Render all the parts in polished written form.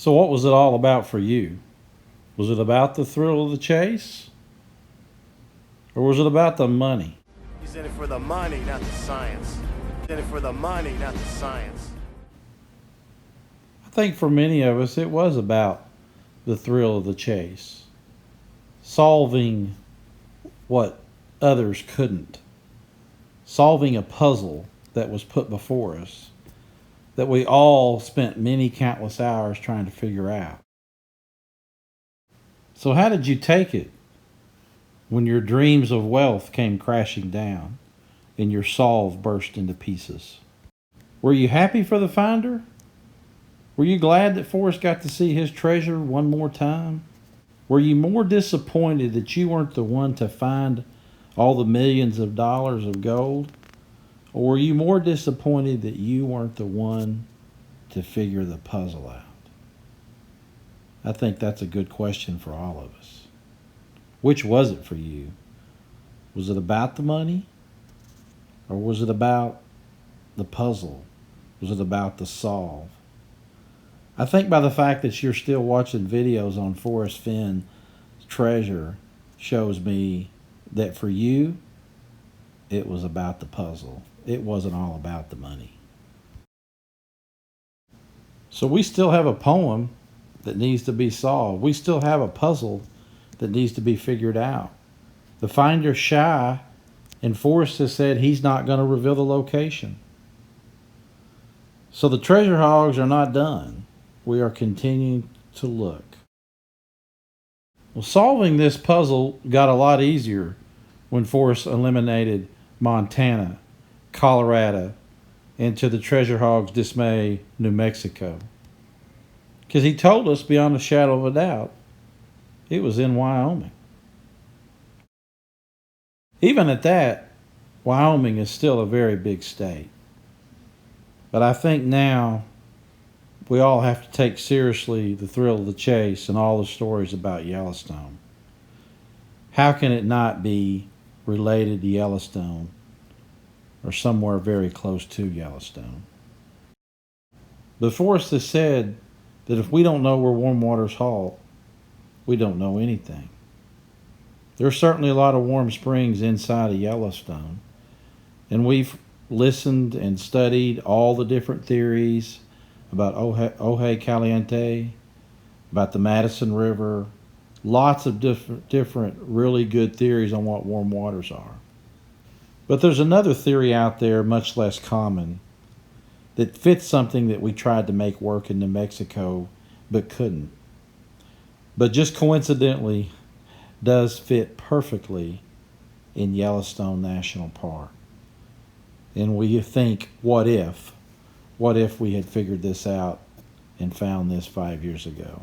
So what was it all about for you? Was it about the thrill of the chase? Or was it about the money? He's in it for the money, not the science. He's in it for the money, not the science. I think for many of us it was about the thrill of the chase. Solving what others couldn't. Solving a puzzle that was put before us that we all spent many countless hours trying to figure out. So how did you take it when your dreams of wealth came crashing down and your solve burst into pieces? Were you happy for the finder? Were you glad that Forrest got to see his treasure one more time? Were you more disappointed that you weren't the one to find all the millions of dollars of gold? Or were you more disappointed that you weren't the one to figure the puzzle out? I think that's a good question for all of us. Which was it for you? Was it about the money? Or was it about the puzzle? Was it about the solve? I think by the fact that you're still watching videos on Forrest Fenn Treasure shows me that for you, it was about the puzzle. It wasn't all about the money. So we still have a poem that needs to be solved. We still have a puzzle that needs to be figured out. The finder's shy, and Forrest has said he's not going to reveal the location. So the treasure hogs are not done. We are continuing to look. Well, solving this puzzle got a lot easier when Forrest eliminated Montana, Colorado, and to the treasure hog's dismay, New Mexico. Because he told us beyond a shadow of a doubt, it was in Wyoming. Even at that, Wyoming is still a very big state. But I think now we all have to take seriously the thrill of the chase and all the stories about Yellowstone. How can it not be related to Yellowstone or somewhere very close to Yellowstone? But Forrest has said that if we don't know where warm waters halt, we don't know anything. There are certainly a lot of warm springs inside of Yellowstone, and we've listened and studied all the different theories about Ojai Caliente, about the Madison River, lots of different really good theories on what warm waters are. But there's another theory out there, much less common, that fits something that we tried to make work in New Mexico but couldn't. But just coincidentally does fit perfectly in Yellowstone National Park. And we think, what if? What if we had figured this out and found this 5 years ago?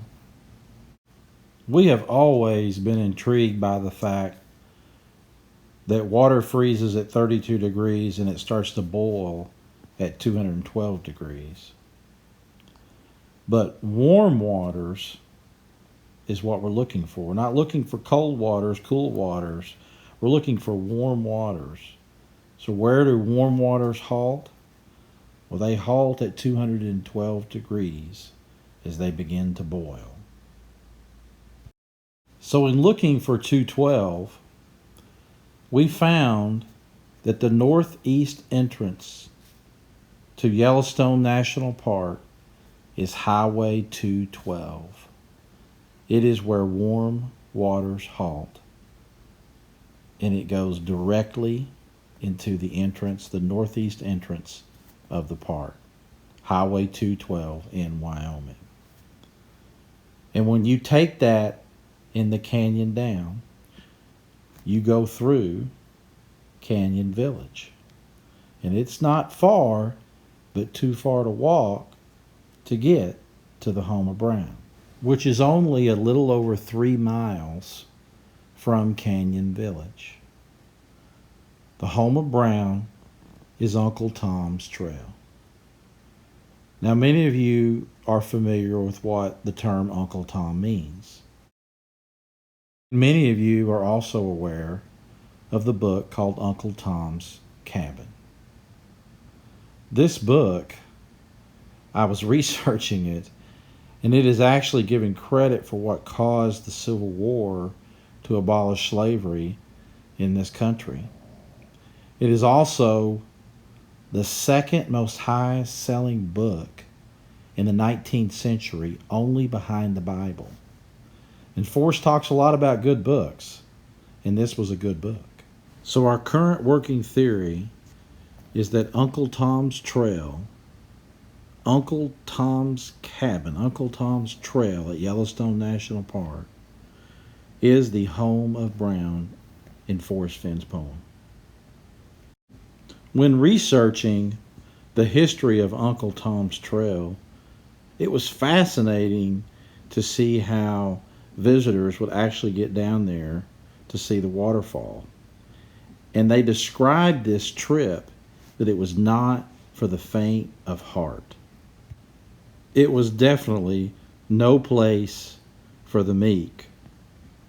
We have always been intrigued by the fact that water freezes at 32 degrees and it starts to boil at 212 degrees. But warm waters is what we're looking for. We're not looking for cold waters, cool waters. We're looking for warm waters. So where do warm waters halt? Well, they halt at 212 degrees as they begin to boil. So in looking for 212, we found that the northeast entrance to Yellowstone National Park is Highway 212. It is where warm waters halt. And it goes directly into the entrance, the northeast entrance of the park. Highway 212 in Wyoming. And when you take that in the canyon down, you go through Canyon Village. And it's not far, but too far to walk to get to the home of Brown, which is only a little over 3 miles from Canyon Village. The home of Brown is Uncle Tom's Trail. Now, many of you are familiar with what the term Uncle Tom means. Many of you are also aware of the book called Uncle Tom's Cabin. This book, I was researching it, And it is actually given credit for what caused the Civil War to abolish slavery in this country. It is also the second most highest selling book in the 19th century, only behind the Bible. And Forrest talks a lot about good books, and this was a good book. So our current working theory is that Uncle Tom's Trail, Uncle Tom's Cabin, Uncle Tom's Trail at Yellowstone National Park is the home of Brown in Forrest Fenn's poem. When researching the history of Uncle Tom's Trail, it was fascinating to see how visitors would actually get down there to see the waterfall. And they described this trip that it was not for the faint of heart. It was definitely no place for the meek.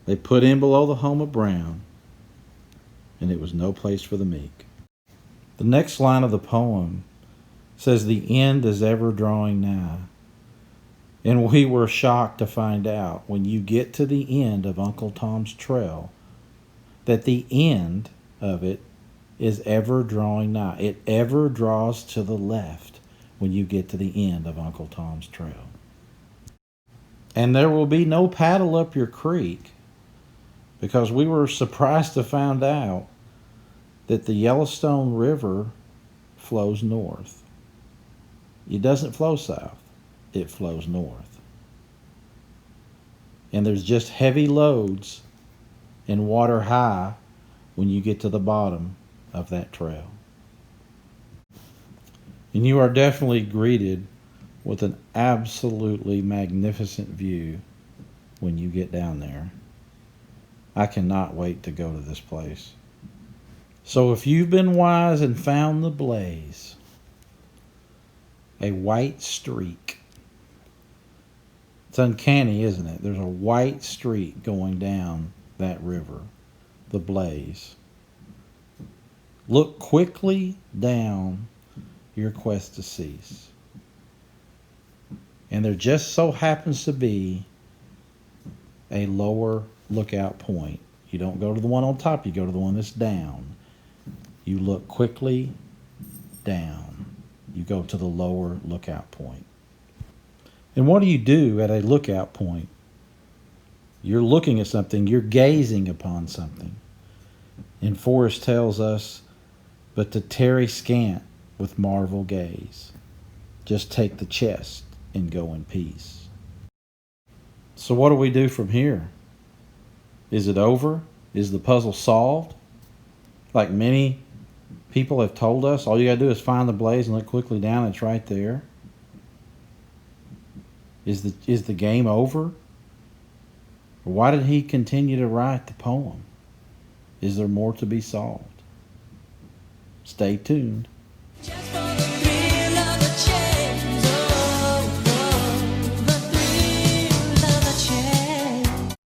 They put in below the home of Brown, and it was no place for the meek. The next line of the poem says, "The end is ever drawing nigh." And we were shocked to find out when you get to the end of Uncle Tom's Trail that the end of it is ever drawing nigh. It ever draws to the left when you get to the end of Uncle Tom's Trail. And there will be no paddle up your creek, because we were surprised to find out that the Yellowstone River flows north. It doesn't flow south. It flows north. And there's just heavy loads and water high when you get to the bottom of that trail. And you are definitely greeted with an absolutely magnificent view when you get down there. I cannot wait to go to this place. So if you've been wise and found the blaze, a white streak. It's uncanny, isn't it? There's a white streak going down that river, the blaze. Look quickly down your quest to cease. And there just so happens to be a lower lookout point. You don't go to the one on top, you go to the one that's down. You look quickly down. You go to the lower lookout point. And what do you do at a lookout point? You're looking at something, you're gazing upon something. And Forrest tells us, but to tarry scant with marvel gaze. Just take the chest and go in peace. So what do we do from here? Is it over? Is the puzzle solved? Like many people have told us, all you got to do is find the blaze and look quickly down. It's right there. Is the game over? Or why did he continue to write the poem? Is there more to be solved? Stay tuned.